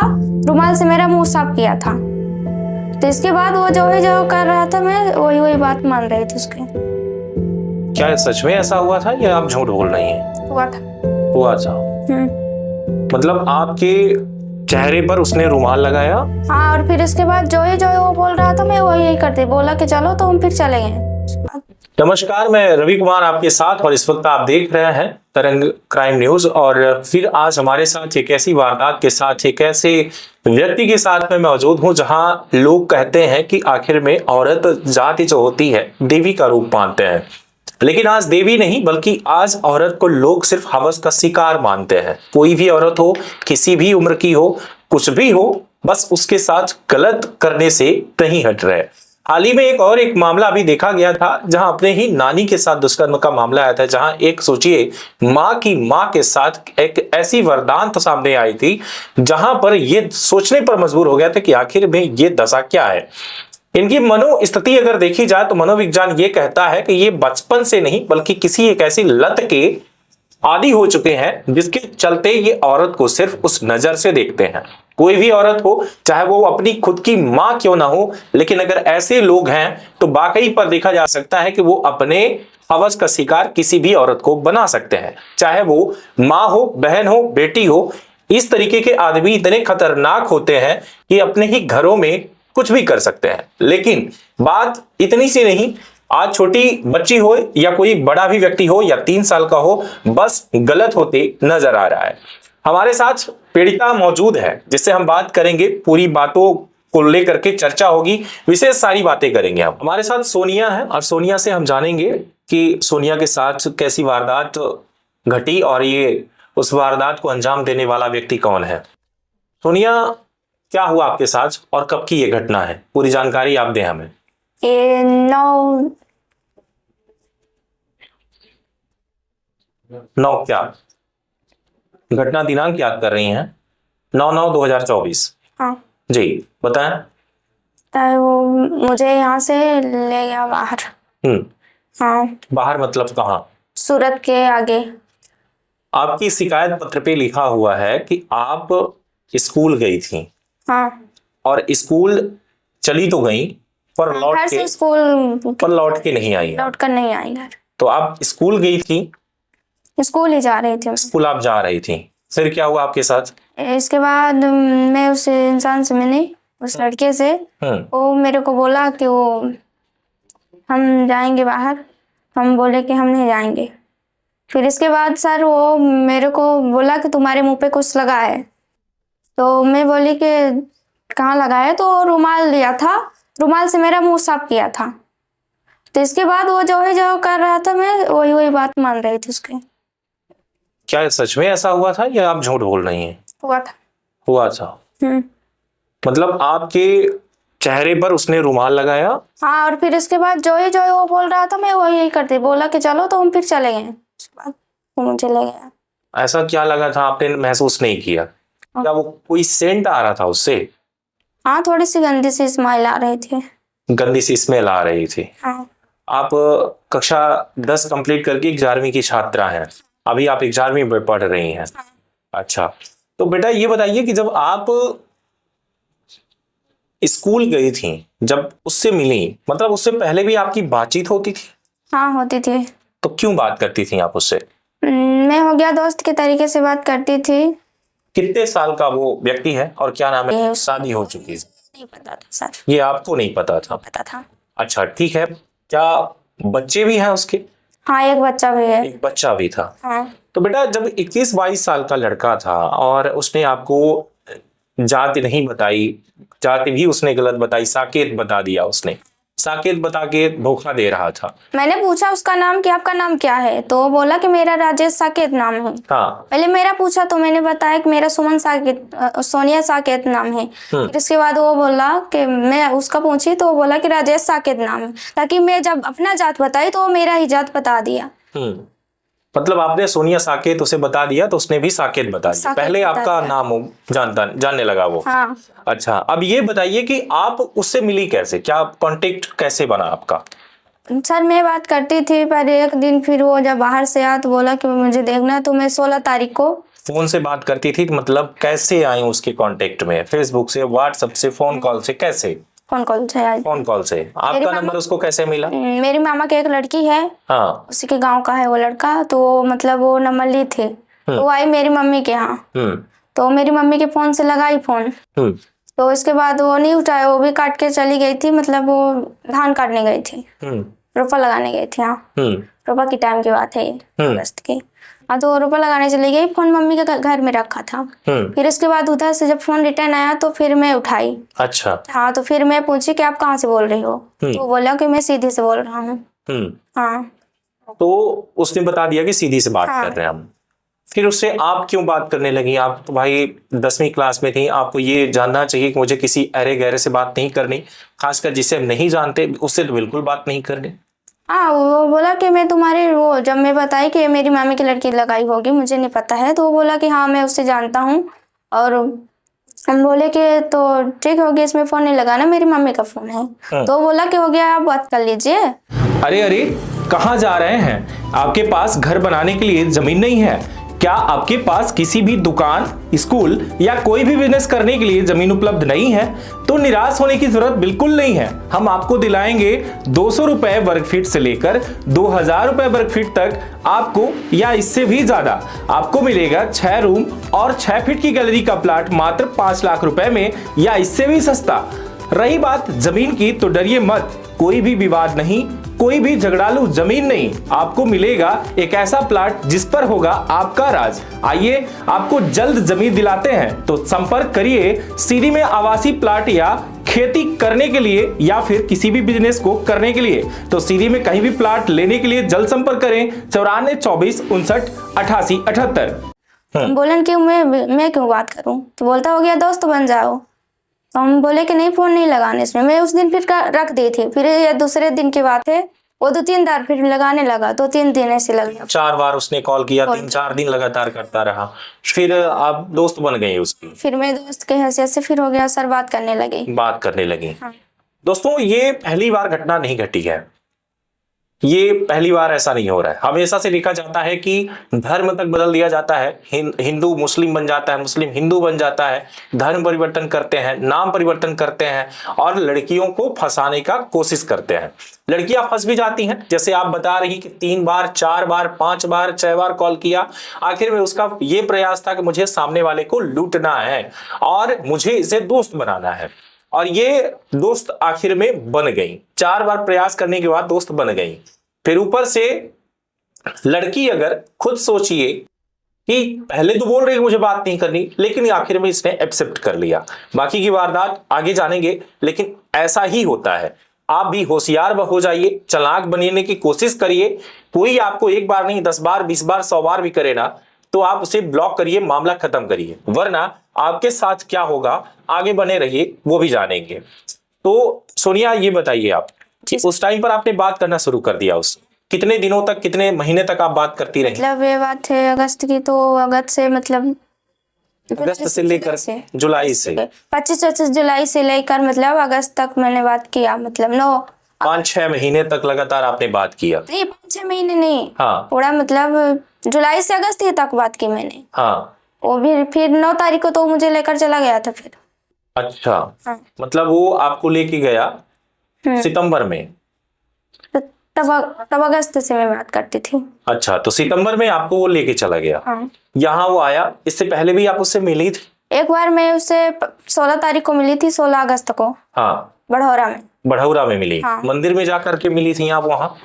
रुमाल से मेरा मुंह साफ किया था। तो इसके बाद वो जो है जो कर रहा था, मैं वही बात मान रही थी उसके। क्या सच में ऐसा हुआ था या आप झूठ बोल रही हैं? हुआ था। हुआ था। मतलब आपके चेहरे पर उसने रुमाल लगाया? हाँ, और फिर इसके बाद जो है वो बोल रहा था, मैं वही करती, बोला कि चलो, तो हम फिर चले गए। नमस्कार, मैं रवि कुमार आपके साथ और इस वक्त आप देख रहे हैं तरंग क्राइम न्यूज। और फिर आज हमारे साथ एक ऐसी वारदात के साथ, एक ऐसे व्यक्ति के साथ में मौजूद हूं जहां लोग कहते हैं कि आखिर में औरत जाति जो होती है देवी का रूप मानते हैं, लेकिन आज देवी नहीं बल्कि आज औरत को लोग सिर्फ हवस का शिकार मानते हैं। कोई भी औरत हो, किसी भी उम्र की हो, कुछ भी हो, बस उसके साथ गलत करने से नहीं हट रहे। हाल ही में एक मामला अभी देखा गया था जहां अपने ही नानी के साथ दुष्कर्म का मामला आया था, जहां एक सोचिए मां की मां के साथ एक ऐसी वरदान तो सामने आई थी जहां पर ये सोचने पर मजबूर हो गया था कि आखिर में ये दशा क्या है। इनकी मनोस्थिति अगर देखी जाए तो मनोविज्ञान ये कहता है कि ये बचपन से नहीं बल्कि किसी एक ऐसी लत के आदी हो चुके हैं जिसके चलते ये औरत को सिर्फ उस नजर से देखते हैं। कोई भी औरत हो, चाहे वो अपनी खुद की मां क्यों ना हो, लेकिन अगर ऐसे लोग हैं तो वाकई पर देखा जा सकता है कि वो अपने हवस का शिकार किसी भी औरत को बना सकते हैं, चाहे वो मां हो, बहन हो, बेटी हो। इस तरीके के आदमी इतने खतरनाक होते हैं कि अपने ही घरों में कुछ भी कर सकते हैं। लेकिन बात इतनी सी नहीं, आज छोटी बच्ची हो या कोई बड़ा भी व्यक्ति हो या 3 साल का हो, बस गलत होते नजर आ रहा है। हमारे साथ पीड़िता मौजूद है जिससे हम बात करेंगे, पूरी बातों को लेकर के चर्चा होगी, विशेष सारी बातें करेंगे। हम हमारे साथ सोनिया है और सोनिया से हम जानेंगे कि सोनिया के साथ कैसी वारदात घटी और ये उस वारदात को अंजाम देने वाला व्यक्ति कौन है। सोनिया, क्या हुआ आपके साथ और कब की ये घटना है? पूरी जानकारी आप दें हमें। ये 9 क्या घटना दिनांक याद कर रही हैं? 9/9/2024। हाँ जी, बताएं। तो वो मुझे यहाँ से ले गया बाहर। हाँ, बाहर मतलब कहाँ? सूरत के आगे। आपकी शिकायत पत्र पे लिखा हुआ है कि आप स्कूल गई थी। हाँ, और स्कूल चली तो गई पर घर से स्कूल लौट के नहीं आई। लौट कर नहीं आई घर। तो आप स्कूल गई थी? स्कूल ही जा रही थी। स्कूल आप जा रही थी, फिर क्या हुआ आपके साथ? इसके बाद मैं उस इंसान से मिली, उस लड़के से। वो मेरे को बोला कि वो हम जाएंगे बाहर। हम बोले कि हम नहीं जाएंगे। फिर इसके बाद सर वो मेरे को बोला कि तुम्हारे मुंह पे कुछ लगा है। तो मैं बोली कि कहाँ लगा है? तो रुमाल लिया था, रुमाल से मेरा मुंह साफ किया था। तो इसके बाद वो जो है जो कर रहा था, मैं वही बात मान रही थी उसके। क्या सच में ऐसा हुआ था या आप झूठ बोल रही हैं? हुआ था। हुआ था। मतलब आपके चेहरे पर उसने रुमाल लगाया? हाँ, और फिर इसके बाद जो है वो बोल रहा था, मैं वही करती, बोला कि चलो, तो हम फिर चले गए। उसके बाद वो मुझे ले गया। ऐसा क्या लगा था, आपने महसूस नहीं किया? क्या वो कोई सेंट आ रहा था उससे? हाँ, थोड़ी सी गंदी सी स्मेल आ रही थी। गंदी सी स्मेल आ रही थी। हाँ। आप कक्षा 10 कंप्लीट करके 11वीं की छात्रा हैं, अभी आप 11वीं में पढ़ रही हैं। अच्छा, तो बेटा ये बताइए कि जब आप स्कूल गई थी, जब उससे मिली, मतलब उससे पहले भी आपकी बातचीत होती थी? हाँ, होती थी। तो क्यों बात करती थी आप उससे? मैं हो गया दोस्त के तरीके से बात करती थी। कितने साल का वो व्यक्ति है और क्या नाम है? शादी हो चुकी है? नहीं पता था सर। ये आपको नहीं पता था? पता था। अच्छा, ठीक है। क्या बच्चे भी हैं उसके? हाँ, एक बच्चा भी है। एक बच्चा भी था। हाँ। तो बेटा जब 21-22 साल का लड़का था और उसने आपको जाति नहीं बताई, जाति भी उसने गलत बताई, साकेत बता दिया, उसने साकेत बता के धोखा दे रहा था। मैंने पूछा उसका नाम कि आपका नाम क्या है? तो वो बोला कि मेरा राजेश साकेत नाम है। हाँ। पहले मेरा पूछा तो मैंने बताया कि मेरा सुमन साकेत, सोनिया साकेत नाम है। फिर इसके बाद वो बोला कि मैं उसका पूछी तो वो बोला कि राजेश साकेत नाम है, ताकि मैं जब अपना जात बताई तो वो मेरा ही जात बता दिया। मतलब आपने सोनिया साकेत उसे बता दिया तो उसने भी साकेत बता दिया। पहले आपका नाम जानने लगा वो। हाँ। अच्छा, अब ये बताइए कि आप उससे मिली कैसे, क्या कांटेक्ट कैसे बना आपका? सर मैं बात करती थी, पर एक दिन फिर वो जब बाहर से आया तो बोला कि मुझे देखना है। तो मैं 16 तारीख को फोन से बात करती थी, मतलब कैसे आई उसके कांटेक्ट में? फेसबुक से, व्हाट्सएप से, फोन कॉल से, कैसे? फोन कॉल से आई। फोन कॉल से। आपका नंबर उसको कैसे मिला? मेरी मामा की एक लड़की है, हाँ, उसी के गांव का है वो लड़का, तो मतलब वो नंबर ली थी, तो आई मेरी मम्मी के यहाँ, तो मेरी मम्मी के फोन से लगाई फोन, तो इसके बाद वो नहीं उठाया, वो भी काट के चली गई थी, मतलब वो धान काटने गई थी, रोपा लगाने गई थी। हाँ, रोपा की टाइम की बात है ये, अगस्त की। हाँ, तो रोपा लगाने चली गई, फोन मम्मी के घर में रखा था। फिर इसके बाद उधर से जब फोन रिटर्न आया तो फिर मैं उठाई। अच्छा। हाँ, तो फिर मैं पूछी कि आप कहाँ से बोल रही हो, तो बोला कि मैं सीधी से बोल रहा हूँ। हाँ, तो उसने बता दिया कि सीधी से बात कर रहे हैं हम। फिर उससे आप क्यों बात करने लगी? आप तो भाई 10वीं क्लास में थी, आपको ये जानना चाहिए कि मुझे किसी अरे गहरे से बात नहीं करनी, खासकर जिसे हम नहीं जानते उससे तो बिल्कुल बात नहीं करनी। हाँ, वो बोला कि मैं तुम्हारे, वो जब मैं बताई कि मेरी मामी की लड़की लगाई होगी, मुझे नहीं पता है, तो वो बोला कि हाँ मैं उससे जानता हूँ, और हम बोले कि तो ठीक हो गया, इसमें फोन नहीं लगाना, मेरी मम्मी का फोन है। तो बोला कि हो गया, आप बात कर लीजिए। अरे अरे, कहाँ जा रहे हैं? आपके पास घर बनाने के लिए जमीन नहीं है क्या? आपके पास किसी भी दुकान, स्कूल या कोई भी बिजनेस करने के लिए जमीन उपलब्ध नहीं है? तो निराश होने की जरूरत बिल्कुल नहीं है। हम आपको दिलाएंगे 200 रुपए वर्ग फीट से लेकर 2000 रुपए वर्ग फीट तक आपको, या इससे भी ज्यादा आपको मिलेगा 6 रूम और 6 फीट की गैलरी का प्लाट मात्र 5 लाख रुपए में, या इससे भी सस्ता। रही बात जमीन की, तो डरिए मत, कोई भी विवाद नहीं, कोई भी झगड़ालू जमीन नहीं, आपको मिलेगा एक ऐसा प्लाट जिस पर होगा आपका राज। आइए आपको जल्द जमीन दिलाते हैं, तो संपर्क करिए। सीधी में आवासीय प्लाट या खेती करने के लिए या फिर किसी भी बिजनेस को करने के लिए, तो सीधी में कहीं भी प्लाट लेने के लिए जल्द संपर्क करें 94 24 59 88 78। बोलन कि मैं क्यों बात करूं, तो बोलता हो गया दोस्त बन जाओ। तो हम बोले कि नहीं, फोन नहीं लगाने इसमें। मैं उस दिन फिर रख दी थी, फिर ये दूसरे दिन की बात है, वो 2-3 बार फिर लगाने लगा, 2-3 दिन ऐसे लग गया। 4 बार उसने कॉल किया, 3-4 दिन लगातार करता रहा, फिर आप दोस्त बन गए उसकी? फिर मैं दोस्त के हैसियत से फिर हो गया सर, बात करने लगी। हाँ। दोस्तों, ये पहली बार घटना नहीं घटी है, ये पहली बार ऐसा नहीं हो रहा है। हमेशा से देखा जाता है कि धर्म तक बदल दिया जाता है, हिंदू मुस्लिम बन जाता है, मुस्लिम हिंदू बन जाता है, धर्म परिवर्तन करते हैं, नाम परिवर्तन करते हैं और लड़कियों को फंसाने का कोशिश करते हैं। लड़कियां फंस भी जाती हैं, जैसे आप बता रही कि 3 बार 4 बार 5 बार 6 बार कॉल किया। आखिर में उसका ये प्रयास था कि मुझे सामने वाले को लूटना है और मुझे इसे दोस्त बनाना है, और ये दोस्त आखिर में बन गई। 4 बार प्रयास करने के बाद दोस्त बन गई। फिर ऊपर से लड़की, अगर खुद सोचिए कि पहले तो बोल रही है मुझे बात नहीं करनी, लेकिन आखिर में इसने एक्सेप्ट कर लिया। बाकी की वारदात आगे जानेंगे, लेकिन ऐसा ही होता है। आप भी होशियार हो जाइए, चालाक बनने की कोशिश करिए। कोई आपको 1 बार नहीं 10 बार 20 बार 100 बार भी करे ना, तो आप उसे ब्लॉक करिए, मामला खत्म करिए, वरना आपके साथ क्या होगा, आगे बने रहिए, वो भी जानेंगे। तो सोनिया, ये बताइए आप, उस टाइम पर आपने बात करना शुरू कर दिया, उससे कितने दिनों तक, कितने महीने तक आप बात करती रही? मतलब ये बात है अगस्त की, तो अगस्त से मतलब अगस्त से लेकर जुलाई से 25 जुलाई से लेकर मतलब अगस्त तक मैंने बात किया, मतलब 5-6 महीने तक लगातार आपने बात किया? नहीं, 5-6 महीने नहीं। हाँ, पूरा मतलब जुलाई से अगस्त ही तक बात की मैंने। हाँ, वो भी फिर 9 तारीख को तो मुझे लेकर चला गया था फिर। अच्छा। हाँ। मतलब वो आपको लेके गया सितंबर में? तब अगस्त से मैं बात करती थी। अच्छा, तो सितंबर में आपको वो लेके चला गया। हाँ। यहाँ वो आया, इससे पहले भी आप उससे मिली थी? एक बार मैं उससे 16 तारीख को मिली थी, 16 अगस्त को। हाँ, बढ़ौरा में मिली। हाँ। मंदिर में जाकर के मिली थी आप वहाँ?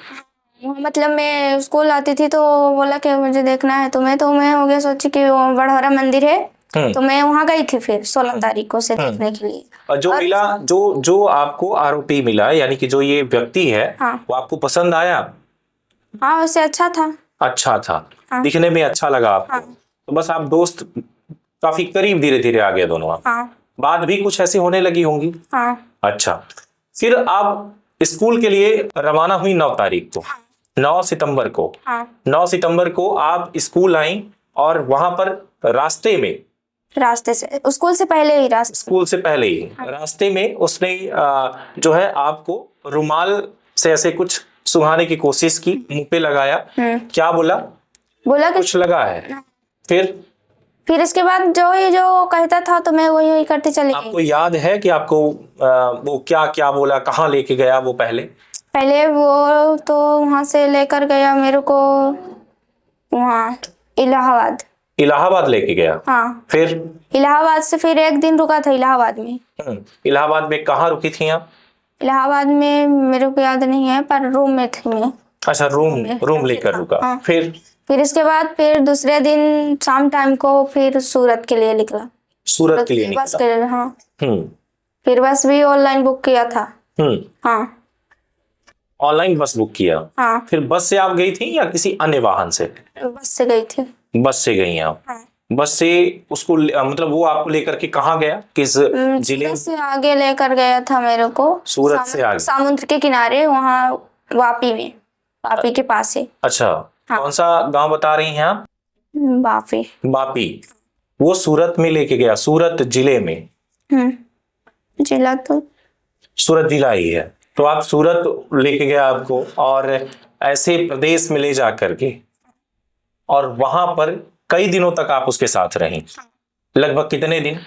मतलब मैं स्कूल आती थी तो बोला कि मुझे देखना है तुम्हें, तो मैं हो गया सोची कि वो बढ़ौरा मंदिर है, तो मैं वहाँ गई थी फिर 16 तारीख को से देखने के लिए। और जो मिला, जो आपको आरोपी मिला, यानी कि जो ये व्यक्ति है, हाँ। वो आपको पसंद आया? हाँ, वैसे अच्छा था। हाँ। दिखने में अच्छा लगा आपको। हाँ। तो बस आप दोस्त काफी करीब धीरे धीरे आ गए दोनों। हाँ। बात भी कुछ ऐसी होने लगी होंगी। हाँ। अच्छा, फिर आप स्कूल के लिए रवाना हुई 9 तारीख को। हाँ। 9 सितंबर को। हाँ। 9 सितंबर को आप स्कूल आई, और वहां पर रास्ते से स्कूल से पहले ही रास्ते में उसने जो है आपको रुमाल से ऐसे कुछ सुंघाने की कोशिश की, मुंह पे लगाया। क्या बोला कि कुछ लगा है? फिर फिर इसके बाद जो कहता था तो मैं वही वही करते चली गई। आपको याद है कि आपको वो क्या क्या बोला, कहाँ लेके गया वो पहले वो तो वहां से लेकर गया मेरे को वहाँ इलाहाबाद। इलाहाबाद लेके गया? हाँ, फिर इलाहाबाद से फिर एक दिन रुका था इलाहाबाद में। इलाहाबाद में कहाँ रुकी थी आप? इलाहाबाद में मेरे को याद नहीं है, पर रूम में थी मैं। अच्छा, रूम लेकर रुका। हाँ। फिर इसके बाद फिर दूसरे दिन शाम टाइम को फिर सूरत के लिए निकला। सूरत के लिए बस निकला? के, हाँ। हम्म फिर बस भी ऑनलाइन बुक किया था। हाँ, ऑनलाइन बस बुक किया? हाँ। फिर बस से आप गई थी या किसी अन्य वाहन से? बस से गई थी। बस से गई आप? हाँ। बस से उसको मतलब वो आपको लेकर के कहाँ गया, किस जिले सूरत से आगे लेकर गया था मेरे को। सूरत से आगे? समुद्र के किनारे, वहाँ वापी में, वापी के पास से। अच्छा। हाँ। कौन सा गांव बता रही हैं आप? वापी। वापी। वो सूरत में लेके गया, सूरत जिले में? जिला तो सूरत जिला ही है। तो आप सूरत लेके गया आपको, और ऐसे प्रदेश में ले जा करके, और वहां पर कई दिनों तक आप उसके साथ रहीं? लगभग कितने दिन?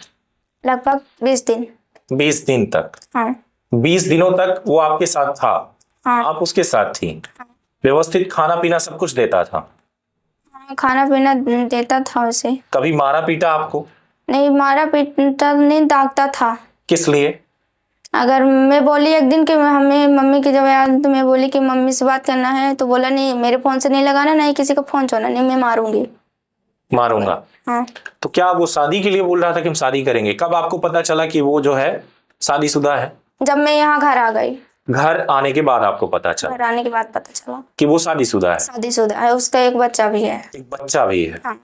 लगभग 20 दिन। 20 दिन तक? हाँ। 20 दिनों तक वो आपके साथ था? हाँ। आप उसके साथ थी? व्यवस्थित खाना पीना सब कुछ देता था? हाँ, खाना पीना देता था उसे। कभी मारा पीटा आपको? नहीं, मारा पीटा नहीं, दागता था। किस लिए? अगर मैं बोली एक दिन कि हमें मम्मी की जब याद, तो मैं बोली कि मम्मी से बात करना है, तो बोला नहीं, मेरे फोन से नहीं लगाना, नहीं किसी का फोन छोड़ना, नहीं मैं मारूंगी, मारूंगा। हाँ। तो क्या वो शादी के लिए बोल रहा था कि हम शादी करेंगे? कब आपको पता चला कि वो जो है शादीशुदा है? जब मैं यहाँ घर आ गई। घर आने के बाद आपको पता चला? घर आने के बाद पता चला कि वो शादीशुदा है? शादीशुदा है, उसका एक बच्चा भी है। एक बच्चा भी है? हाँ।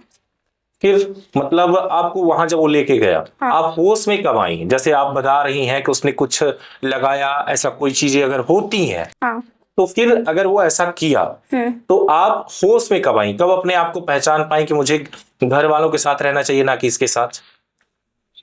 फिर मतलब आपको वहां जब वो लेके गया, हाँ। आप होश में कब आई? जैसे आप बता रही हैं कि उसने कुछ लगाया, ऐसा कोई चीजें अगर होती हैं, हाँ। तो फिर अगर वो ऐसा किया तो आप होश में कब आई? कब अपने आप को पहचान पाई कि मुझे घर वालों के साथ रहना चाहिए, ना कि इसके साथ?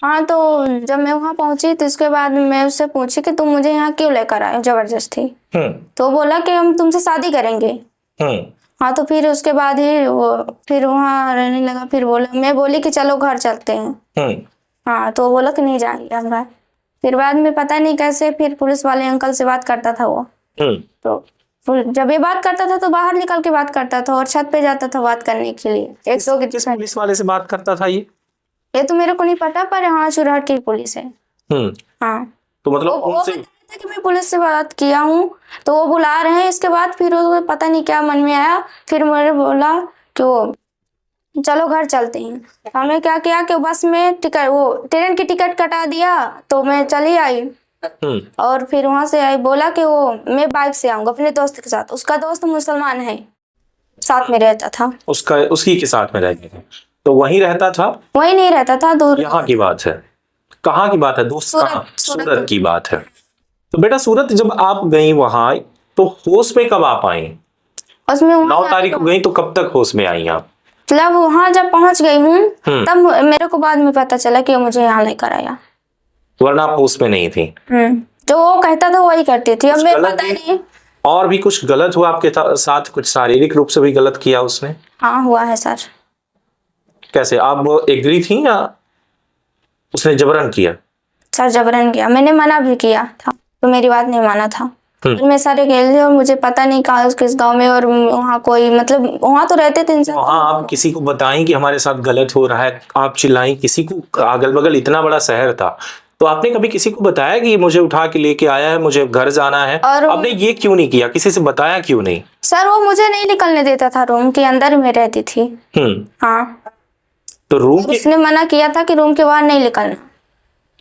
हाँ, तो जब मैं वहां पहुंची तो उसके बाद मैं उससे पूछी कि तुम मुझे यहाँ क्यों लेकर आए जबरदस्ती। तो बोला कि हम तुमसे शादी करेंगे। हाँ, तो फिर उसके बाद ही वो फिर वहाँ रहने लगा। फिर मैं बोली कि चलो घर चलते हैं। हाँ, तो वो बोला कि नहीं जाएंगे हम घर। फिर बाद में पता नहीं कैसे फिर पुलिस वाले अंकल से बात करता था वो। तो जब ये बात करता था तो बाहर निकल के बात करता था और छत पे जाता था बात करने के लिए। किस पुलिस वाले से बात करता था ये तो मेरे को नहीं पता, पर हाँ चुराहट की पुलिस है। हाँ, तो मतलब वो बता रहा था कि मैं पुलिस से बात किया हूँ, तो वो बुला रहे हैं। इसके बाद फिर वो पता नहीं क्या मन में आया, फिर मैंने बोला कि वो चलो घर चलते हैं। हमने क्या किया कि बस में टिकट, वो ट्रेन की टिकट कटा दिया, तो मैं चली आई। और फिर वहां से आई, बोला कि वो मैं बाइक से आऊंगा अपने दोस्त के साथ। उसका दोस्त मुसलमान है, साथ में रहता था। उसी के साथ में रहता था? तो वहीं रहता था? वहीं नहीं रहता था, दूर। यहाँ की बात है? कहाँ की बात है दोस्त? कहाँ? सूरत की बात है। तो बेटा सूरत जब आप गई वहां, तो होश में कब आप आई? उसमें 9 तारीख को गई, तो कब तक होश में आई आप? मतलब वहां जब पहुंच गई हूँ तब मेरे को बाद में पता चला कि मुझे यहाँ लेकर आया, वरना आप होश में नहीं थी। जो वो कहता था वही करती थी। अब मेरे पता नहीं और भी कुछ गलत हुआ आपके साथ? कुछ शारीरिक रूप से भी गलत किया उसने? हाँ, हुआ है सर। कैसे? आप एग्री थी या उसने जबरन किया? सर जबरन किया, मैंने मना भी किया था तो मेरी बात नहीं माना था। मैं सारे खेल थे और मुझे पता नहीं कहा किस गांव में, और वहाँ कोई मतलब वहाँ तो रहते थे इंसान। वहाँ आप किसी को बताएं कि हमारे साथ गलत हो रहा है, आप चिल्लाई किसी को? अगल बगल इतना बड़ा शहर था, तो आपने कभी किसी को बताया कि मुझे उठा के लेके आया है, मुझे घर जाना है? और आपने ये क्यों नहीं किया? किसी से बताया क्यों नहीं? सर वो मुझे नहीं निकलने देता था, रूम के अंदर में रहती थी। हाँ, तो रूम के उसने मना किया था कि रूम के बाहर नहीं निकलना।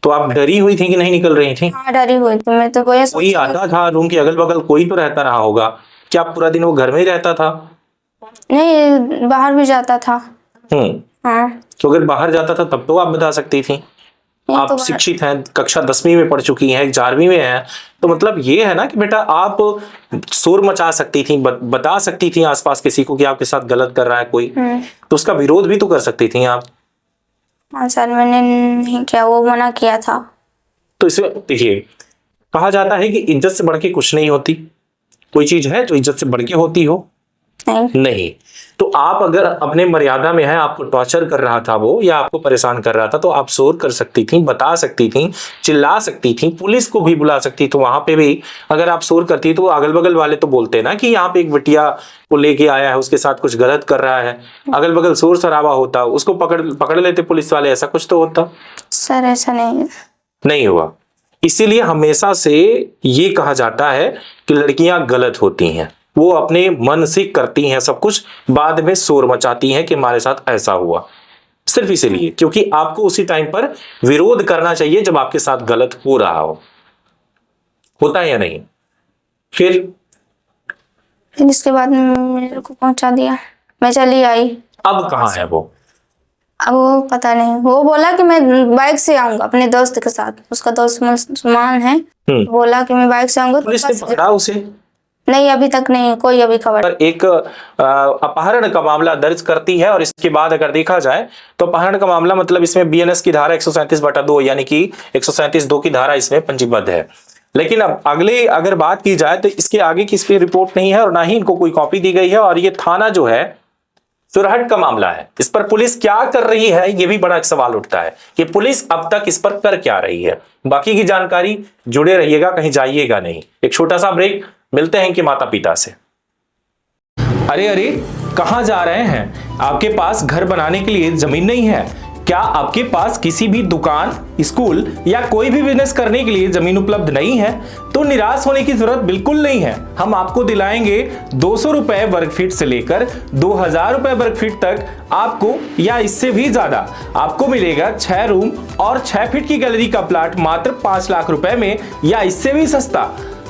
तो आप डरी हुई थी कि नहीं निकल रही थी? हाँ, डरी हुई थी मैं तो। कोई आता था रूम के अगल बगल? कोई तो रहता रहा होगा। क्या पूरा दिन वो घर में ही रहता था? नहीं, बाहर भी जाता था। हाँ, तो अगर बाहर जाता था तब तो आप बता सकती थी। आप शिक्षित हैं, कक्षा 10वीं में पढ़ चुकी हैं, 11वीं में हैं, तो मतलब ये है ना कि बेटा आप शोर मचा सकती थी, बता सकती थी आसपास किसी को कि आपके साथ गलत कर रहा है कोई, तो उसका विरोध भी तो कर सकती थी आप। हाँ सर, मैंने नहीं किया, वो मना किया था। तो इसमें देखिए, कहा जाता है कि इज्जत से बढ़ के कुछ नहीं होती। कोई चीज है जो इज्जत से बढ़ के होती हो? नहीं। तो आप अगर अपने मर्यादा में है, आपको टॉर्चर कर रहा था वो या आपको परेशान कर रहा था, तो आप शोर कर सकती थी, बता सकती थी, चिल्ला सकती थी, पुलिस को भी बुला सकती। तो वहां पे भी अगर आप शोर करती तो अगल बगल वाले तो बोलते ना कि यहाँ पे एक बिटिया को लेके आया है, उसके साथ कुछ गलत कर रहा है, अगल बगल शोर शराबा होता, उसको पकड़ लेते पुलिस वाले, ऐसा कुछ तो होता। सर ऐसा नहीं हुआ। इसीलिए हमेशा से ये कहा जाता है कि लड़कियां गलत होती हैं, वो अपने मन से करती हैं सब कुछ, बाद में शोर मचाती हैं कि हमारे साथ ऐसा हुआ। सिर्फ इसीलिए क्योंकि आपको उसी टाइम पर विरोध करना चाहिए जब आपके साथ गलत हो रहा हो। होता है या नहीं? फिर इसके बाद मेरे को पहुंचा दिया, मैं चली आई। अब कहाँ है वो? अब वो पता नहीं, वो बोला कि मैं बाइक से आऊंगा अपने दोस्त के साथ, उसका दोस्त मुसलमान है, बोला कि मैं बाइक से आऊंगा। पुलिस ने पकड़ा उसे? नहीं, अभी तक नहीं, कोई अभी खबर। पर एक अपहरण का मामला दर्ज करती है और इसके बाद अगर देखा जाए तो अपहरण का मामला मतलब इसमें बीएनएस की धारा 137/2 यानी कि 137(2) की धारा इसमें पंजीबद्ध है। लेकिन अब अगले अगर बात की जाए तो इसके आगे की इस पे रिपोर्ट नहीं है और ना ही इनको कोई कॉपी दी गई है। और ये थाना जो है चुरहट का मामला है, इस पर पुलिस क्या कर रही है ये भी बड़ा एक सवाल उठता है कि पुलिस अब तक इस पर कर क्या रही है। बाकी की जानकारी जुड़े रहिएगा, कहीं जाइएगा नहीं। एक छोटा सा ब्रेक, मिलते हैं कि माता पिता से। अरे कहां जा रहे हैं? आपके पास घर बनाने के लिए जमीन नहीं है क्या? आपके पास किसी भी दुकान, स्कूल या कोई भी बिजनेस करने के लिए जमीन उपलब्ध नहीं है? तो निराश होने की जरूरत बिल्कुल नहीं है। हम आपको दिलाएंगे 200 रुपए वर्ग फीट से लेकर 2000 रुपए वर्ग फीट तक आपको, या इससे भी ज्यादा आपको मिलेगा 6 रूम और 6 फीट की गैलरी का प्लाट मात्र 5 लाख रुपए में, या इससे भी सस्ता।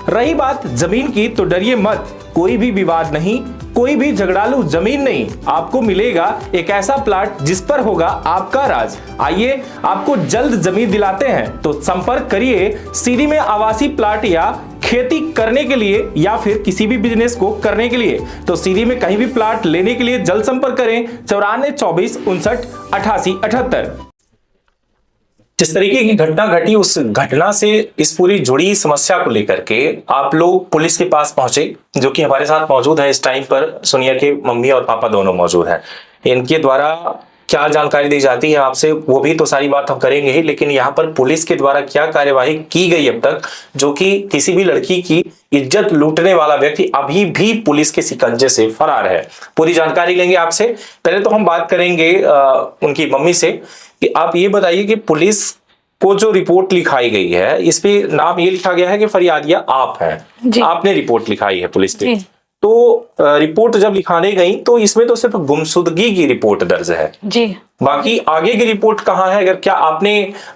रही बात जमीन की तो डरिए मत, कोई भी विवाद नहीं, कोई भी झगड़ालू जमीन नहीं, आपको मिलेगा एक ऐसा प्लाट जिस पर होगा आपका राज। आइए आपको जल्द जमीन दिलाते हैं, तो संपर्क करिए। सीधी में आवासीय प्लाट या खेती करने के लिए या फिर किसी भी बिजनेस को करने के लिए, तो सीधी में कहीं भी प्लाट लेने के लिए जल्द संपर्क करें 94 24 59 88 78। जिस तरीके की घटना घटी, उस घटना से इस पूरी जुड़ी समस्या को लेकर के आप लोग पुलिस के पास पहुंचे, जो कि हमारे साथ मौजूद है इस टाइम पर। सोनिया के मम्मी और पापा दोनों मौजूद हैं। इनके द्वारा क्या जानकारी दी जाती है आपसे, वो भी तो सारी बात हम करेंगे ही, लेकिन यहाँ पर पुलिस के द्वारा क्या कार्यवाही की गई अब तक, जो कि किसी भी लड़की की इज्जत लूटने वाला व्यक्ति अभी भी पुलिस के शिकंजे से फरार है, पूरी जानकारी लेंगे आपसे। पहले तो हम बात करेंगे उनकी मम्मी से कि आप ये बताइए कि पुलिस को जो रिपोर्ट लिखाई गई है, इस पे नाम ये लिखा गया है कि फरियादिया आप हैं, आपने रिपोर्ट लिखाई है पुलिस पे। तो रिपोर्ट जब लिखाने गई तो इसमें तो सिर्फ गुमशुदगी की रिपोर्ट दर्ज है जी, बाकी आगे की रिपोर्ट कहाँ है? अगर क्या आपने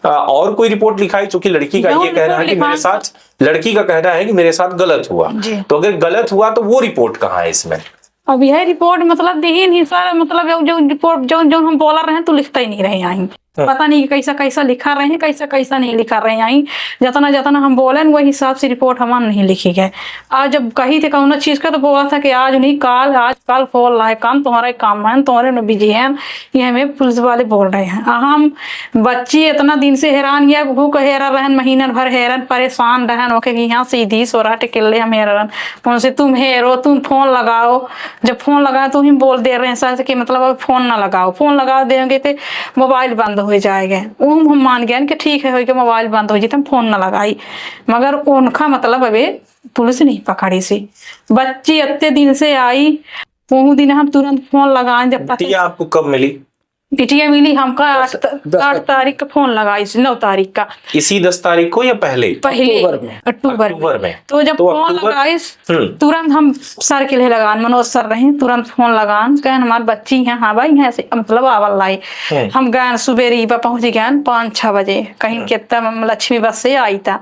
और कोई रिपोर्ट लिखाई? चूंकि लड़की का ये कहना है कि मेरे साथ, लड़की का कहना है कि मेरे साथ गलत हुआ, तो अगर गलत हुआ तो वो रिपोर्ट कहाँ है इसमें? अब यह रिपोर्ट मतलब दी नहीं सर, मतलब जो रिपोर्ट जो हम बोल रहे हैं तो लिखता ही नहीं रहे आई, पता नहीं कैसा कैसा लिखा रहे हैं, कैसा कैसा नहीं लिखा रहे आई। जितना जितना हम बोले वही हिसाब से रिपोर्ट हमारा नहीं लिखी गए। आज जब कही थे कौन चीज का तो बोला था कि आज नहीं काल, आज कल फोल रहा है काम, तुम्हारा काम है, तुम्हारे में बिजी है, ये हमें पुलिस वाले बोल रहे हैं। हम बच्ची इतना दिन से हैरान किया, भूख हैरान रहन, महीना भर हैरान परेशान रहन ओके, यहाँ सीधी सोरा टिकले हम हैरान फोन से, तुम हेरो, तुम फोन लगाओ। जब फोन लगाओ तो हम बोल दे रहे हैं सर कि मतलब अब फोन ना लगाओ, फोन लगा देंगे तो मोबाइल बंद हो जाएगा। वो हम मान गए कि ठीक है कि मोबाइल बंद हो जाए, हम फोन ना लगाई, मगर उनका मतलब अबे पुलिस नहीं पकड़ी सी। बच्ची इतने दिन से आई, वो दिन हम तुरंत फोन लगाए। जब पता आपको कब मिली? बिटिया मिली हमका 8 तारीख का फोन लगाई, 9 तारीख का, इसी 10 तारीख को या पहले अक्टूबर में। तो जब फोन लगाई तुरंत हम सर के लिए लगान, मनोज सर रहे, तुरंत फोन लगान, कहन हमारी बच्ची है, हाँ भाई है मतलब आवल लाई। हम गए सुबेरी पहुंच गए 5-6 बजे, कहीं कितना लक्ष्मी बस से आई था।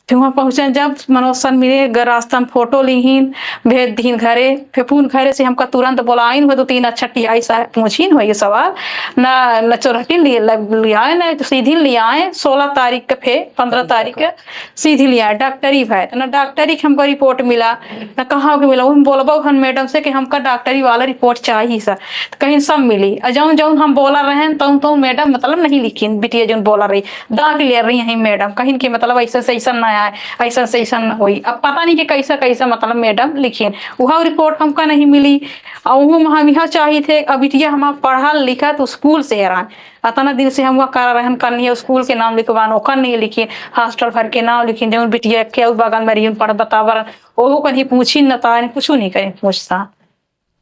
फिर वहाँ पहुंचे, जब मनोज सर मिले रास्ता में फोटो लीन भेज दीन घरे, फिर फोन घरे से हमका तुरंत बोलाइन हो, 2-3 अच्छी आई साहब पूछीन हो ये सवाल न चौरहटी लियाए न तो सीधी ले आए। 16 तारीख का फिर 15 तारीख का सीधी ले आए। डॉक्टरी है न डॉक्टरी हमको रिपोर्ट मिला न कहाँ के मिला, वो बोलबो हन मैडम से कि हमका डॉक्टरी वाला रिपोर्ट चाहिए सर, तो कहीं सब मिली। जौन जौन हम बोला रहे तो मैडम मतलब नहीं लिखी, बिटिया जो बोला रही दाग ले रही है मैडम, कहीं की मतलब ऐसा से ऐसा ना है, ऐसा से ऐसा न हुई। अब पता नहीं कि कैसा कैसा मतलब मैडम लिखी, वह रिपोर्ट हमका नहीं मिली। और हम यहाँ चाहिए थे अब बिटिया हमारा पढ़ा लिखा तो स्कूल से हैरान, इतना दिन से हम वह कर रहे हैं करनी है, स्कूल के नाम लिखवान ओकर नहीं लिखी, हॉस्टल भर के नाम लिखी, जो बिटिया के बगल में रही पढ़ बतावर वो कहीं पूछी न कुछ नहीं करें पूछता।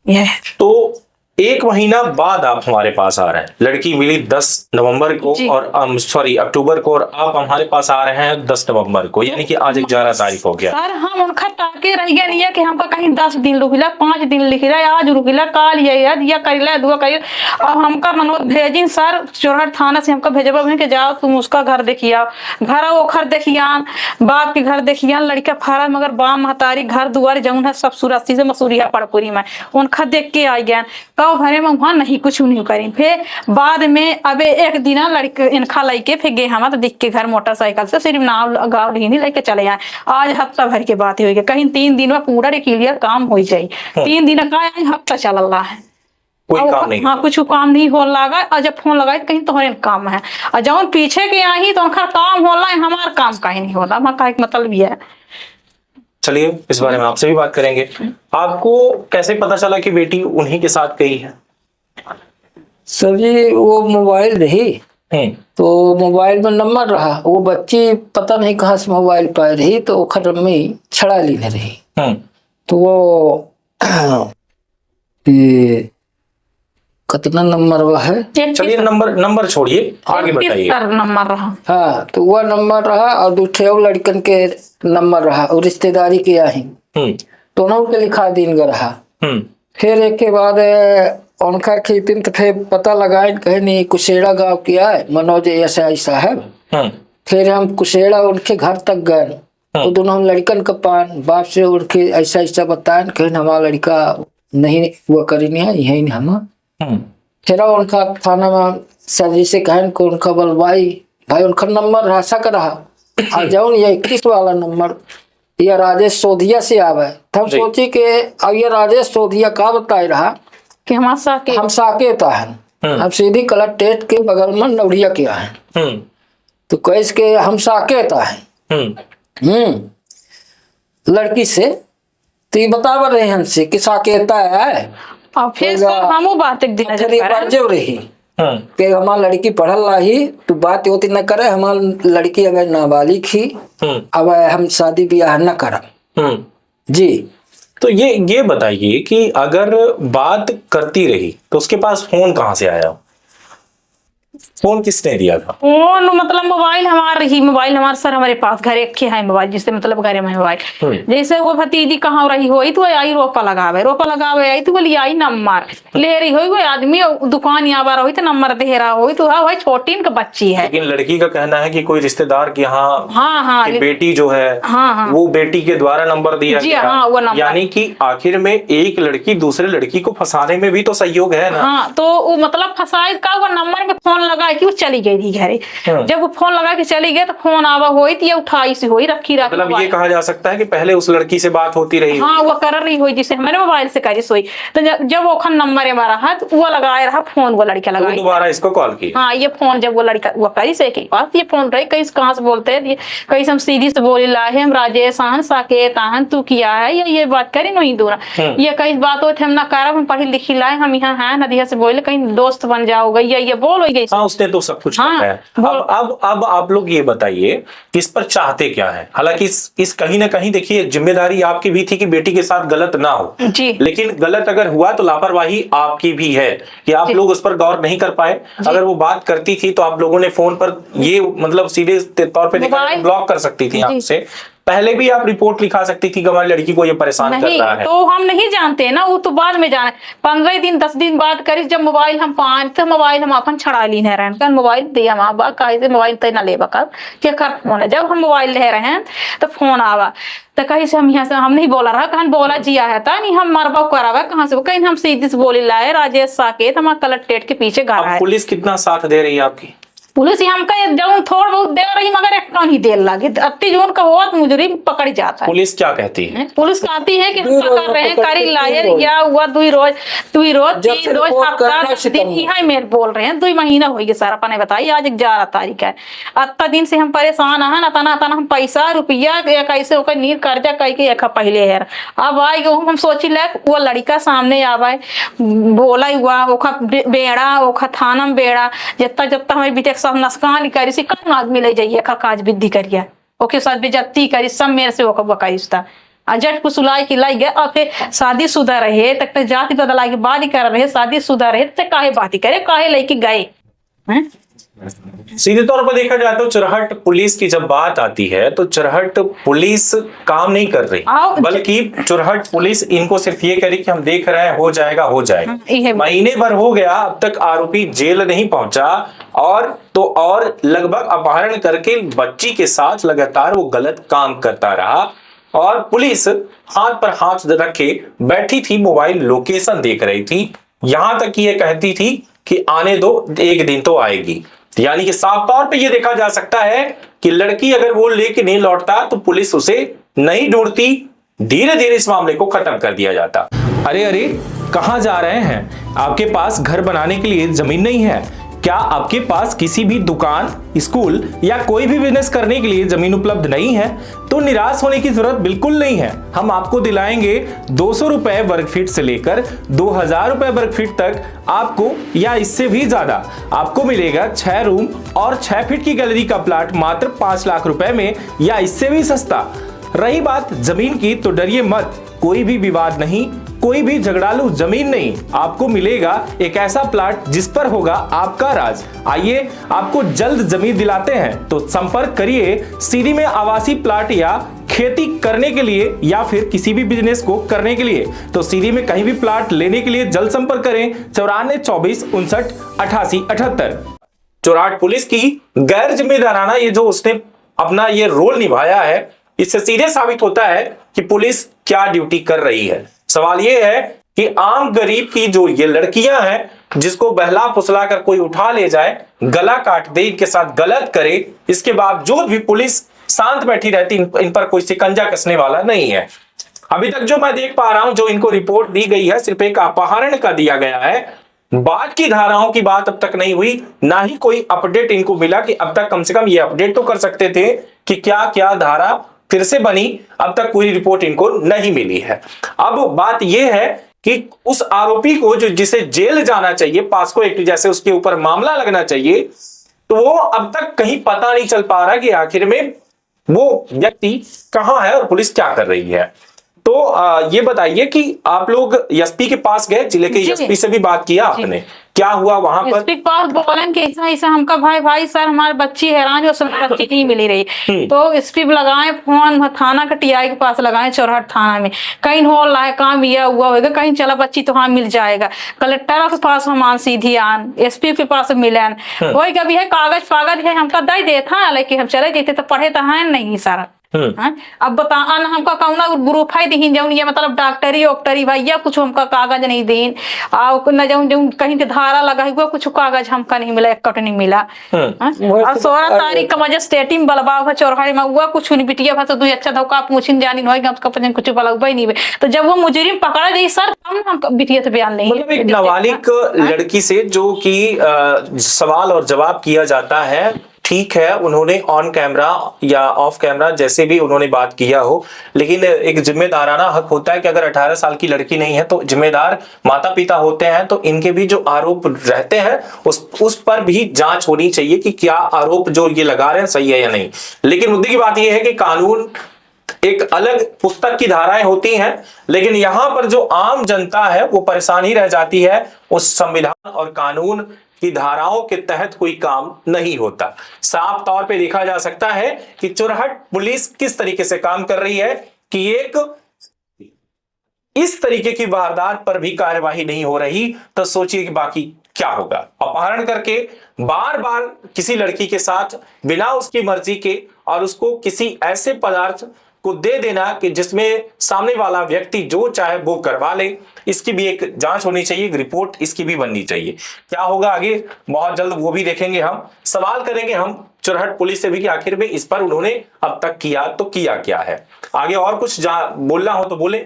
यह तो 1 महीना बाद आप हमारे पास आ रहे हैं, लड़की मिली 10 नवंबर को और सॉरी अक्टूबर को, और आप हमारे पास आ रहे हैं 10 नवंबर को, यानी कि आज 11 तारीख हो गया। सर हम उनका ताके रह गया नहीं है कि हमका कहीं 10 दिन रुकिला, 5 दिन लिखिला, आज रुकिला, काल या करिला दुआ करिए। अब हमका मनोज भेजिन सर चोरहट थाना से हमका भेजबा के जाओ तुम उसका घर देखिया, घर वो घर देखियान, बाप के घर देखियान, लड़का फारा मगर बाम महतारी घर दुआर जमुन है सब सुरस्ती से मसूरिया पड़पुरी में उनका देख के आ गया। भरे में वहां नहीं कुछ नहीं करी। फिर बाद में अबे एक दिन लड़के इनखा लेके फिर गए हम तो दिख के घर मोटरसाइकिल से सिर्फ नाव गाँव ही नहीं लेके चले आए। आज हफ्ता भर के बात हुई कहीं 3 दिन में पूरा क्लियर काम हो जाये। 3 दिन का आज हफ्ता चल रहा है, कोई काम नहीं। हाँ कुछ काम नहीं हो लगा। और जब फोन लगाए कहीं तुम्हारे काम है, और जब पीछे के आई तो उनका काम हो रहा है, हमारा काम कहीं नहीं होता। हमारा एक मतलब ये है। चलिए इस बारे में आपसे भी बात करेंगे। आपको कैसे पता चला कि बेटी उन्हीं के साथ गई है? सर जी वो मोबाइल रही तो मोबाइल में नंबर रहा, वो बच्ची पता नहीं कहाँ से मोबाइल पाई रही तो खर में छड़ा ली रही। तो वो ये कितना नंबर वह है, चलिए नंबर छोड़िए, आगे बताइए। नंबर रहा, हाँ तो वह नंबर रहा और दूसरे लड़कन के नंबर रहा और रिश्तेदारी के आई दोनों के लिखा दिन का रहा। फिर एक के बाद उनका खेती तो फिर पता लगाए कहे नहीं कुशेड़ा गांव किया है मनोज एसआई साहब। फिर हम कुशेड़ा उनके घर तक गए, वो दोनों लड़कन का पान बाप से उनके ऐसा ऐसा बताए कहे हमारा लड़का नहीं वो करी नहीं है यही नहीं हम। फिर उनका थाना में सर जी से कहें को उनका बोल भाई उनका नंबर रहा सक रहा आ जाओ ये 21 वाला नंबर ये राजेश सोधिया से आवे। हम सोची कि अब ये राजेश सोधिया का बताए रहा कि हम साके है हम सीधी कलेक्ट्रेट के बगल में नौड़िया के आए तो कैसे के हम साके है लड़की से तो ये बता रहे हैं हमसे कि साकेता है। और फिर सर हम बात एक दिन रही कि हमारी लड़की पढ़ल रही तो बात होती न करे, हमारी लड़की अगर नाबालिग ही अब हम शादी ब्याह न करब जी। तो ये बताइए कि अगर बात करती रही तो उसके पास फोन कहाँ से आया? फोन किसने दिया था? फोन मतलब मोबाइल हमारा ही, मोबाइल हमारे सर हमारे पास घर एक है मोबाइल, जिससे मतलब घर में मोबाइल जैसे वो भतीजी कहाँ रही हुई तो आई रोपा लगावे आई तो बोली आई नंबर ले रही हुई कोई आदमी दुकान यहाँ बार हुई तो नंबर दे रहा हुई तो हाँ भाई छोटी इनका बच्ची है। लेकिन लड़की का कहना है कि कोई रिश्तेदार के यहाँ हाँ बेटी जो है वो बेटी के द्वारा नंबर दिया गया। यानी कि आखिर में एक लड़की दूसरे लड़की को फंसाने में भी तो सहयोग है ना। हाँ तो वो मतलब फंसाए का वो नंबर में फोन लगा कि वो चली गई थी घरे। जब वो फोन लगा के चली गई तो फोन आवा हुई थी उठाई सी हुई रखी मतलब ये कहा जा सकता है कि पहले उस लड़की से बात होती रही। हाँ वो कर रही हुई जिसे हमारे मोबाइल से करी सोई तो जब वो खन नंबर हमारा है तो वो लगाया रहा फोन वो लड़का लगाई दोबारा इसको कॉल की। हाँ ये फोन जब वो लड़का वो करी से के पास ये फोन रही कहीं कहाँ से बोलते हैं कहीं हम सीधी से बोली ला है हम राजेश आहन साकेत आहन तू किया है ये बात करी नहीं दूरा ये कहीं बात होती हम ना करब हम पढ़ी लिखी लाए हम यहाँ है नदिया से बोले कहीं दोस्त बन जाओगे ये बोल गई। हाँ उसने तो सब कुछ है। अब आप लोग ये बताइए इस पर चाहते क्या है? हालांकि इस कहीं ना कहीं देखिए जिम्मेदारी आपकी भी थी कि बेटी के साथ गलत ना हो जी, लेकिन गलत अगर हुआ तो लापरवाही आपकी भी है कि आप लोग उस पर गौर नहीं कर पाए। अगर वो बात करती थी तो आप लोगों ने फोन पर ये मतलब सीधे तौर पे ब्लॉक कर सकती थी आपसे। पहले भी आप रिपोर्ट लिखा सकती थी कि हमारी लड़की को ये परेशान कर रहा है। तो हम नहीं जानते ना वो तो बाद में जाने 15 दिन 10 दिन बाद करी जब मोबाइल हम पान तो मोबाइल हम अपन छड़ा ली नहीं रहे मोबाइल दिया माँ बाप कहे मोबाइल तय ना ले बकर क्या कर फोन है। जब हम मोबाइल ले रहे हैं तो फोन आवा तो कहीं से हम यहाँ से हम नहीं बोला रहा कहीं बोला जिया है था नहीं हम मरबा करावा कहाँ से कहीं हम सीधी से बोली लाए राजेश साकेत हमारा कलेक्ट्रेट के पीछे घर है। पुलिस कितना साथ दे रही है आपकी? पुलिस हमका जब थोड़ा बहुत दे रही मगर एक कौन ही देर लगे, अति जोन का होत मुजरिम पकड़ जाता है। पुलिस क्या कहती है? पुलिस कहती है कि हम दुई रोज पकड़ रहे हैं, पकड़ करी के लायर तीन रोज। या हुआ 2 रोज 2 रोज जब 3 से रोज रिपोर्ट करना हफ्ता 10 दिन सितंबर। यहाँ में बोल रहे हैं 2 महीना हो गया सर। अपने बताइए आज 11 तारीख है, अत्ता दिन से हम परेशान है, तना तना हम पैसा रुपया कैसे होकर नीर कर्जा कई के एक पहले है। अब आए हम सोची ले वो लड़का सामने आवे बोला हुआ ओखा बेड़ा ओखा थाना में बेड़ा जितना जितना हमारे बीते सब नस्कान करी सी कौन आदमी ले जाइए काज विद्धि करिए ओके साथ बेजती करी सब मेरे से ओका बकाइस्ता अजट कुसुलाई की लाई गए और फिर शादीशुदा रहे तक तो जाति बदला के बाद ही कर रहे, शादीशुदा रहे तो काहे बात ही करे, काहे लेके गए हैं। सीधे तौर पर देखा जाए तो चुरहट पुलिस की जब बात आती है तो चुरहट पुलिस काम नहीं कर रही, बल्कि चुरहट पुलिस इनको सिर्फ ये करी कि हम देख रहे हैं हो जाएगा हो जाएगा। महीने भर हो गया अब तक आरोपी जेल नहीं पहुंचा और लगभग अपहरण करके बच्ची के साथ लगातार वो गलत काम करता रहा और पुलिस हाथ पर हाथ रखे बैठी थी, मोबाइल लोकेशन देख रही थी, यहां तक कि ये कहती थी कि आने दो एक दिन तो आएगी। यानी कि साफ तौर पे ये देखा जा सकता है कि लड़की अगर वो लेके नहीं लौटता तो पुलिस उसे नहीं ढूंढती, धीरे धीरे इस मामले को खत्म कर दिया जाता। अरे अरे कहां जा रहे हैं? आपके पास घर बनाने के लिए जमीन नहीं है क्या? आपके पास किसी भी दुकान, स्कूल या कोई भी बिजनेस करने के लिए जमीन उपलब्ध नहीं है तो निराश होने की जरूरत बिल्कुल नहीं है। हम आपको दिलाएंगे 200 रुपए वर्ग फीट से लेकर 2000 रुपए वर्ग फीट तक आपको या इससे भी ज्यादा आपको मिलेगा 6 रूम और 6 फीट की गैलरी का प्लाट मात्र 5 लाख रुपए में या इससे भी सस्ता। रही बात जमीन की तो डरिए मत, कोई भी विवाद नहीं, कोई भी झगड़ालू जमीन नहीं, आपको मिलेगा एक ऐसा प्लाट जिस पर होगा आपका राज। आइए आपको जल्द जमीन दिलाते हैं तो संपर्क करिए सीधी में आवासीय प्लाट या खेती करने के लिए या फिर किसी भी बिजनेस को करने के लिए। तो सीधी में कहीं भी प्लाट लेने के लिए जल्द संपर्क करें 94 24 59 88 78। चुरहट पुलिस की गैर जिम्मेदाराना ये जो उसने अपना ये रोल निभाया है इससे सीधे साबित होता है कि पुलिस क्या ड्यूटी कर रही है। सवाल यह है कि आम गरीब की जो ये लड़कियां हैं जिसको बहला फुसला कर कोई उठा ले जाए, गला काट दे, इनके साथ गलत करे, इसके बावजूद भी पुलिस शांत बैठी रहती, इन पर कोई शिकंजा कसने वाला नहीं है। अभी तक जो मैं देख पा रहा हूं जो इनको रिपोर्ट दी गई है सिर्फ एक अपहरण का दिया गया है, बाद की धाराओं की बात अब तक नहीं हुई, ना ही कोई अपडेट इनको मिला कि अब तक कम से कम ये अपडेट तो कर सकते थे कि क्या क्या धारा फिर से बनी, अब तक कोई रिपोर्ट इनको नहीं मिली है। अब बात यह है कि उस आरोपी को जो जिसे जेल जाना चाहिए, पास्को एक्ट जैसे उसके ऊपर मामला लगना चाहिए, तो वो अब तक कहीं पता नहीं चल पा रहा कि आखिर में वो व्यक्ति कहां है और पुलिस क्या कर रही है। तो ये बताइए कि आप लोग एसपी के पास गए, जिले के एसपी से भी बात किया आपने, क्या हुआ वहां पर? एसपी के पास बोलन कि ऐसा ऐसा हमका भाई सर हमारे बच्ची हैरान जो बच्ची नहीं मिली रही। तो एसपी लगाए फोन थाना का टीआई के पास लगाए चौराहट थाना में, कहीं हो रहा है काम यह हुआ होगा, कहीं चला बच्ची तो हाँ मिल जाएगा। कलेक्टर के पास हम सीधी आन, एसपी के पास मिलन, वही कभी है कागज फागज है हमका दे देता, लेकिन हम चले देते तो पढ़े तो है नहीं सारा। अब बता हमका कौना ग्रुप है दीन जौन ये मतलब डॉक्टरी ओक्टरी भैया कुछ हमका कागज नहीं दीन न जौन जौन कहीं के धारा लगा हुआ कुछ कागज हमका नहीं मिला, एक कट नहीं मिला। और 16 तारीख का मजिस्ट्रेटी में बलबाव चौराहे में हुआ कुछ नहीं बिटिया भाषा तू अच्छा धोखा पूछिन जानी नहीं कुछ बलबा ही नहीं। तो जब वो मुजरिम पकड़ा गई सर हम बिटिया से बयान नहीं, मतलब एक नाबालिग लड़की से जो कि सवाल और जवाब किया जाता है, ठीक है उन्होंने ऑन कैमरा या ऑफ कैमरा जैसे भी उन्होंने बात किया हो, लेकिन एक जिम्मेदाराना हक होता है कि अगर 18 साल की लड़की नहीं है तो जिम्मेदार माता पिता होते हैं, तो इनके भी जो आरोप रहते हैं उस पर भी जांच होनी चाहिए कि क्या आरोप जो ये लगा रहे हैं सही है या नहीं। लेकिन मुद्दे की बात यह है कि कानून एक अलग पुस्तक की धाराएं होती हैं, लेकिन यहां पर जो आम जनता है वो परेशान ही रह जाती है, उस संविधान और कानून की धाराओं के तहत कोई काम नहीं होता। साफ तौर पे देखा जा सकता है कि चुरहट पुलिस किस तरीके से काम कर रही है कि एक इस तरीके की वारदात पर भी कार्यवाही नहीं हो रही, तो सोचिए कि बाकी क्या होगा। अपहरण करके बार बार किसी लड़की के साथ बिना उसकी मर्जी के और उसको किसी ऐसे पदार्थ को दे देना कि जिसमें सामने वाला व्यक्ति जो चाहे वो करवा ले, इसकी भी एक जांच होनी चाहिए, एक रिपोर्ट इसकी भी बननी चाहिए। क्या होगा आगे बहुत जल्द वो भी देखेंगे, हम सवाल करेंगे हम चुरहट पुलिस से भी कि आखिर में इस पर उन्होंने अब तक किया तो किया क्या है। आगे और कुछ बोलना हो तो बोले।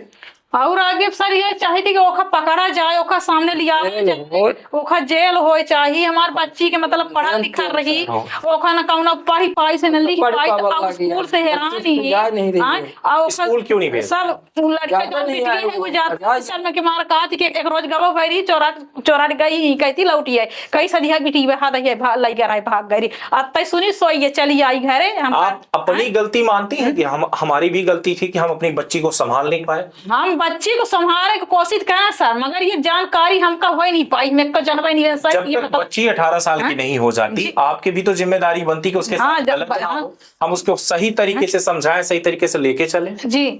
और आगे सर ये चाहिए कि ओखा पकड़ा जाए, ओखा सामने लिया जाए, ओखा जेल हो चाहिए। हमारे बच्ची के मतलब पढ़ा लिखा रही, ओखा ना कौन पढ़ी पाई से नहीं पाई तो स्कूल से हैरान ही है। स्कूल क्यों नहीं भेज? सब लड़के वो जाते सर में के मार कहा थी कि एक रोज गवा भरी चोरा गई कहती लौटी है कई सदिया बिटी हाथ लग गया भाग गई। अब सुनी सोई ये चली आई घरे। आप अपनी गलती मानती हैं कि हमारी भी गलती थी कि हम अपनी बच्ची को संभाल नहीं पाए? हम बच्ची को संभालने की कोशिश करें सर, मगर ये जानकारी हमका हो नहीं पाई। मैं को जानवा नहीं सर। जब तक बच्ची 18 साल की नहीं हो जाती आपकी भी तो जिम्मेदारी बनती कि उसके साथ गलत ना हो, हम उसको सही तरीके से समझाएं, सही तरीके से लेके चलें। जी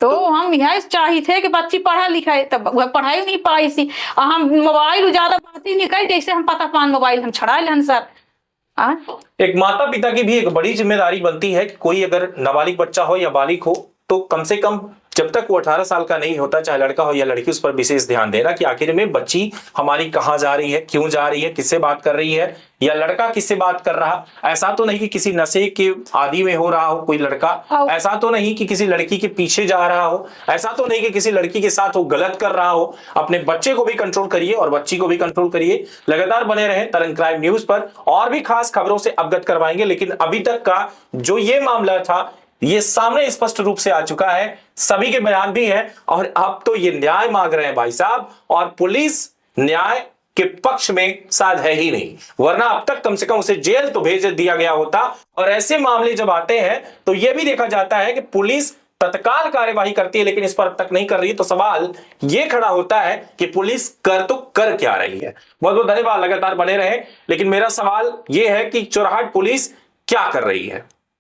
तो हम यह चाहिए थे कि बच्ची पढ़ा लिखा है, तब वह पढ़ाई नहीं पाई सी। हम मोबाइल ज्यादा बात ही नहीं करी, जैसे हम पता पान मोबाइल हम छड़ा लें सर। एक माता पिता की भी एक बड़ी जिम्मेदारी बनती है कि कोई अगर नाबालिग बच्चा हो या बालिग हो तो कम से कम जब तक वो 18 साल का नहीं होता, चाहे लड़का हो या लड़की, उस पर विशेष ध्यान देना कि आखिर में बच्ची हमारी कहाँ जा रही है, क्यों जा रही है, किससे बात कर रही है, या लड़का किससे बात कर रहा। ऐसा तो नहीं कि किसी नशे के आदी में हो रहा हो कोई लड़का, ऐसा तो नहीं कि किसी लड़की के पीछे जा रहा हो, ऐसा तो नहीं कि किसी लड़की के साथ वो गलत कर रहा हो। अपने बच्चे को भी कंट्रोल करिए और बच्ची को भी कंट्रोल करिए। लगातार बने रहे तरंग क्राइम न्यूज पर, और भी खास खबरों से अवगत करवाएंगे। लेकिन अभी तक का जो ये मामला था ये सामने स्पष्ट रूप से आ चुका है, सभी के बयान भी हैं और अब तो ये न्याय मांग रहे हैं भाई साहब, और पुलिस न्याय के पक्ष में शायद है ही नहीं, वरना अब तक कम से कम उसे जेल तो भेज दिया गया होता। और ऐसे मामले जब आते हैं तो यह भी देखा जाता है कि पुलिस तत्काल कार्यवाही करती है, लेकिन इस पर अब तक नहीं कर रही। तो सवाल ये खड़ा होता है कि पुलिस कर तो कर क्या रही है। बहुत बहुत धन्यवाद, लगातार बने रहे। लेकिन मेरा सवाल यह है कि चुरहट पुलिस क्या कर रही है।